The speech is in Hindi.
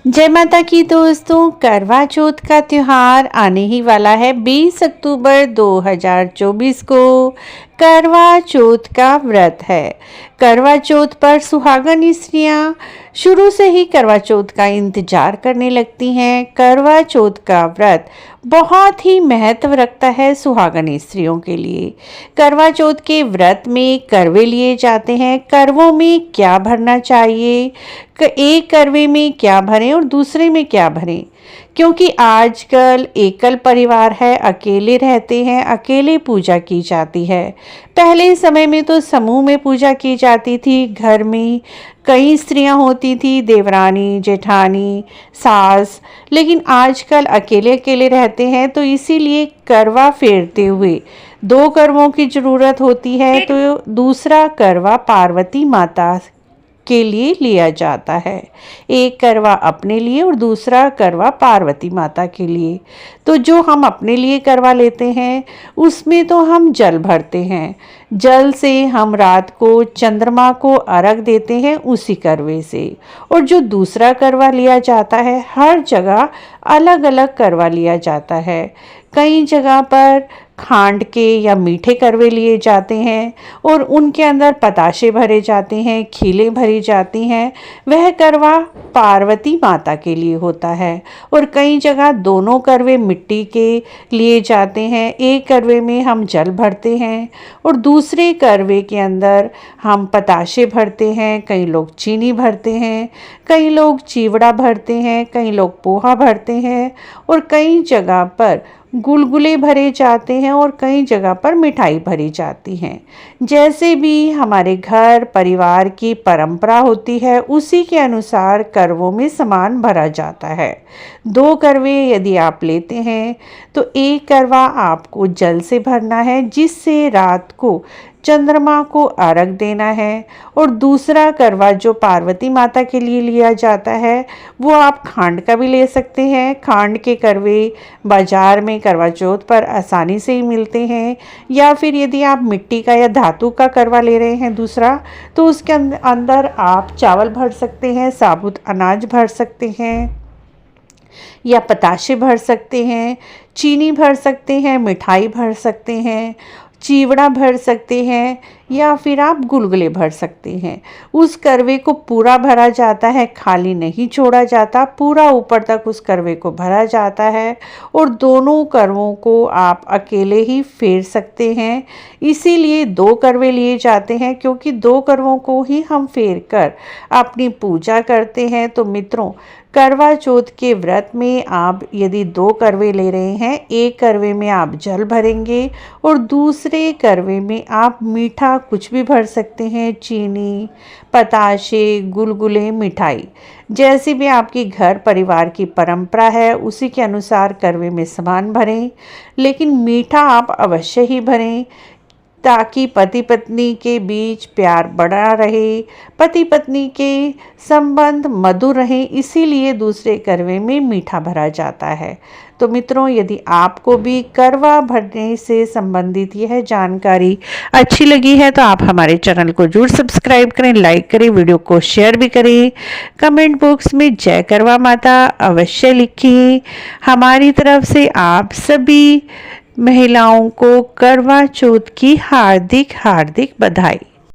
जय माता की दोस्तों, करवा चौथ का त्योहार आने ही वाला है। 20 अक्टूबर 2024 को करवा चौथ का व्रत है। करवा चौथ पर सुहागन स्त्रियां शुरू से ही करवा चौथ का इंतजार करने लगती हैं। करवा चौथ का व्रत बहुत ही महत्व रखता है सुहागन स्त्रियों के लिए। करवा चौथ के व्रत में करवे लिए जाते हैं। करवों में क्या भरना चाहिए, एक करवे में क्या भरें और दूसरे में क्या भरें, क्योंकि आजकल एकल परिवार है, अकेले रहते हैं, अकेले पूजा की जाती है। पहले समय में तो समूह में पूजा की जाती थी। घर में कई स्त्रियां होती थी, देवरानी, जेठानी, सास, लेकिन आजकल अकेले अकेले रहते हैं, तो इसीलिए करवा फेरते हुए 2 करवों की ज़रूरत होती है। तो दूसरा करवा पार्वती माता के लिए लिया जाता है। एक करवा अपने लिए और दूसरा करवा पार्वती माता के लिए। तो जो हम अपने लिए करवा लेते हैं उसमें तो हम जल भरते हैं। जल से हम रात को चंद्रमा को अर्घ देते हैं उसी करवे से। और जो दूसरा करवा लिया जाता है, हर जगह अलग अलग करवा लिया जाता है। कई जगह पर खांड के या मीठे करवे लिए जाते हैं और उनके अंदर पताशे भरे जाते हैं, खीलें भरी जाती हैं। वह करवा पार्वती माता के लिए होता है। और कई जगह दोनों करवे मिट्टी के लिए जाते हैं। एक करवे में हम जल भरते हैं और दूसरे करवे के अंदर हम पताशे भरते हैं। कई लोग चीनी भरते हैं, कई लोग चिवड़ा भरते हैं, कई लोग पोहा भरते हैं और कई जगह पर गुलगुले भरे जाते हैं और कई जगह पर मिठाई भरी जाती हैं। जैसे भी हमारे घर परिवार की परंपरा होती है उसी के अनुसार करवों में सामान भरा जाता है। 2 करवे यदि आप लेते हैं तो एक करवा आपको जल से भरना है, जिससे रात को चंद्रमा को अर्घ देना है। और दूसरा करवा जो पार्वती माता के लिए लिया जाता है वो आप खांड का भी ले सकते हैं। खांड के करवे बाजार में करवा चौथ पर आसानी से ही मिलते हैं। या फिर यदि आप मिट्टी का या धातु का करवा ले रहे हैं दूसरा, तो उसके अंदर आप चावल भर सकते हैं, साबुत अनाज भर सकते हैं या पताशे भर सकते हैं, चीनी भर सकते हैं, मिठाई भर सकते हैं, चिवड़ा भर सकते हैं या फिर आप गुलगुले भर सकते हैं। उस करवे को पूरा भरा जाता है, खाली नहीं छोड़ा जाता, पूरा ऊपर तक उस करवे को भरा जाता है। और दोनों करवों को आप अकेले ही फेर सकते हैं। इसीलिए 2 करवे लिए जाते हैं, क्योंकि 2 करवों को ही हम फेर कर अपनी पूजा करते हैं। तो मित्रों, करवा चौथ के व्रत में आप यदि 2 करवे ले रहे हैं, एक करवे में आप जल भरेंगे और दूसरे करवे में आप मीठा कुछ भी भर सकते हैं, चीनी, पताशे, गुलगुले, मिठाई। जैसी भी आपकी घर परिवार की परंपरा है उसी के अनुसार करवे में सामान भरें, लेकिन मीठा आप अवश्य ही भरें, ताकि पति पत्नी के बीच प्यार बढ़ा रहे, पति पत्नी के संबंध मधुर रहें। इसीलिए दूसरे करवे में मीठा भरा जाता है। तो मित्रों, यदि आपको भी करवा भरने से संबंधित यह जानकारी अच्छी लगी है तो आप हमारे चैनल को जरूर सब्सक्राइब करें, लाइक करें, वीडियो को शेयर भी करें। कमेंट बॉक्स में जय करवा माता अवश्य लिखिए। हमारी तरफ से आप सभी महिलाओं को करवा चौथ की हार्दिक हार्दिक बधाई।